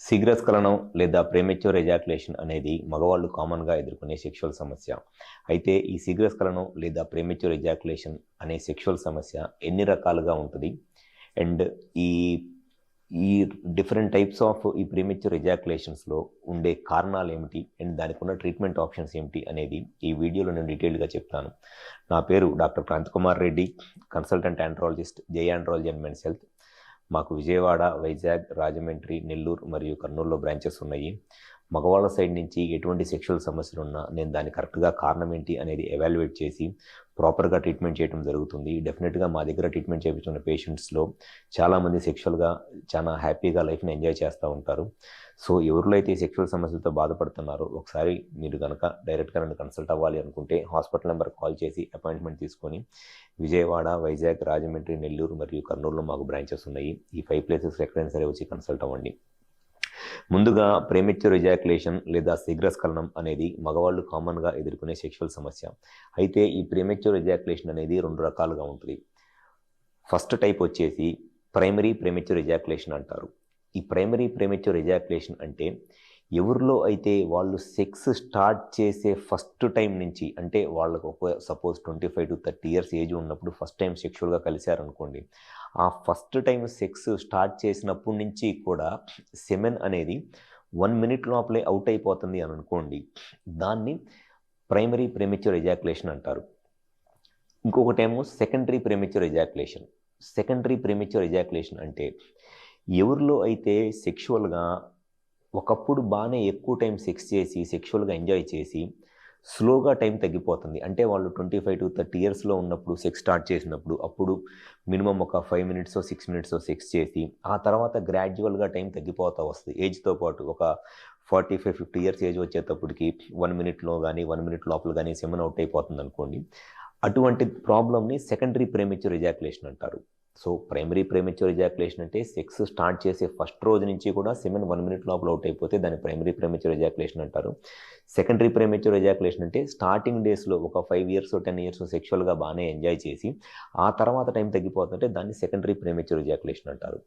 శీఘ్రస్ఖలనం లేదా premature ejaculation అనేది మగవాళ్ళు కామన్గా ఎదుర్కొనే సెక్షువల్ సమస్య. అయితే ఈ శీఘ్రస్ఖలనం లేదా ప్రీమెచ్యూర్ ఎజాక్యులేషన్ అనే సెక్షువల్ సమస్య ఎన్ని రకాలుగా ఉంటుంది అండ్ ఈ ఈ డిఫరెంట్ టైప్స్ ఆఫ్ ఈ ప్రీమెచ్యూర్ ఎజాక్యులేషన్స్లో ఉండే కారణాలు ఏమిటి అండ్ దానికి ఉన్న ట్రీట్మెంట్ ఆప్షన్స్ ఏమిటి అనేది ఈ వీడియోలో నేను డీటెయిల్గా చెప్తాను. నా పేరు doctor Kranthi Kumar Reddy, consultant andrologist, జై ఆండ్రాలజీ అండ్ మెన్స్ హెల్త్. మాకు విజయవాడ, వైజాగ్, రాజమండ్రి, నెల్లూరు మరియు కర్నూలులో బ్రాంచెస్ ఉన్నాయి. మగవాళ్ళ సైడ్ నుంచి ఎటువంటి సెక్షువల్ సమస్యలు ఉన్నా నేను దాని కరెక్ట్గా కారణం ఏంటి అనేది ఎవాల్యుయేట్ చేసి ప్రాపర్గా ట్రీట్మెంట్ చేయడం జరుగుతుంది. డెఫినెట్గా మా దగ్గర ట్రీట్మెంట్ చేయించుకున్న పేషెంట్స్లో చాలామంది సెక్షువల్గా చాలా హ్యాపీగా లైఫ్ని ఎంజాయ్ చేస్తూ ఉంటారు. సో ఎవరిలో అయితే సెక్షువల్ సమస్యలతో బాధపడుతున్నారో ఒకసారి మీరు కనుక డైరెక్ట్గా నన్ను కన్సల్ట్ అవ్వాలి అనుకుంటే హాస్పిటల్ నెంబర్ కాల్ చేసి అపాయింట్మెంట్ తీసుకొని విజయవాడ, వైజాగ్, రాజమండ్రి, నెల్లూరు మరియు కర్నూలులో మాకు బ్రాంచెస్ ఉన్నాయి. ఈ 5 ప్లేసెస్ ఎక్కడైనా సరే వచ్చి కన్సల్ట్ అవ్వండి. ముందుగా ప్రీమెచ్యూర్ ఎజాక్యులేషన్ లేదా శీఘ్రస్ఖలనం అనేది మగవాళ్ళు కామన్గా ఎదుర్కొనే సెక్షువల్ సమస్య. అయితే ఈ ప్రీమెచ్యూర్ ఎజాక్యులేషన్ అనేది 2 రకాలుగా ఉంటుంది. ఫస్ట్ టైప్ వచ్చేసి ప్రైమరీ ప్రీమెచ్యూర్ ఎజాక్యులేషన్ అంటారు. ఈ ప్రైమరీ ప్రీమెచ్యూర్ ఎజాక్యులేషన్ అంటే ఎవరిలో అయితే వాళ్ళు సెక్స్ స్టార్ట్ చేసే ఫస్ట్ టైం నుంచి, అంటే వాళ్ళకు సపోజ్ 25 to 30 years ఏజ్ ఉన్నప్పుడు ఫస్ట్ టైం సెక్షువల్గా కలిశారనుకోండి, ఆ ఫస్ట్ టైం సెక్స్ స్టార్ట్ చేసినప్పటి నుంచి కూడా సెమెన్ అనేది 1 minute లోపలే అవుట్ అయిపోతుంది అని అనుకోండి, దాన్ని ప్రైమరీ ప్రీమెచ్యూర్ ఎజాక్యులేషన్ అంటారు. ఇంకొకటేమో secondary premature ejaculation. Secondary premature ejaculation అంటే ఎవరిలో అయితే సెక్షువల్గా ఒకప్పుడు బాగానే ఎక్కువ టైం సెక్స్ చేసి సెక్షువల్గా ఎంజాయ్ చేసి స్లోగా టైం తగ్గిపోతుంది. అంటే వాళ్ళు 25 to 30 yearsలో ఉన్నప్పుడు సెక్స్ స్టార్ట్ చేసినప్పుడు అప్పుడు మినిమం ఒక 5 minutes 6 minutes సెక్స్ చేసి ఆ తర్వాత గ్రాడ్యువల్గా టైం తగ్గిపోతూ వస్తుంది. ఏజ్తో పాటు ఒక 45-50 years ఏజ్ వచ్చేటప్పటికి 1 minute కానీ 1 minute లోపల కానీ సెమెన్ అవుట్ అయిపోతుంది అనుకోండి. అటువంటి ప్రాబ్లమ్ని సెకండరీ ప్రీమెచ్యూర్ ఎజాక్యులేషన్ అంటారు. సో ప్రైమరీ ప్రీమెచ్యూర్ ఎజాక్యులేషన్ అంటే సెక్స్ స్టార్ట్ చేసే ఫస్ట్ రోజు నుంచి కూడా సెమెన్ 1 minute లోపల అవుట్ అయిపోతే దాన్ని ప్రైమరీ ప్రీమెచ్యూర్ ఎజాక్యులేషన్ అంటారు. సెకండరీ ప్రీమెచ్యూర్ ఎజాక్యులేషన్ అంటే స్టార్టింగ్ డేస్లో ఒక 5 years 10 years సెక్షువల్గా బాగానే ఎంజాయ్ చేసి ఆ తర్వాత టైం తగ్గిపోతుంటే దాన్ని సెకండరీ ప్రీమెచ్యూర్ ఎజాక్యులేషన్ అంటారు.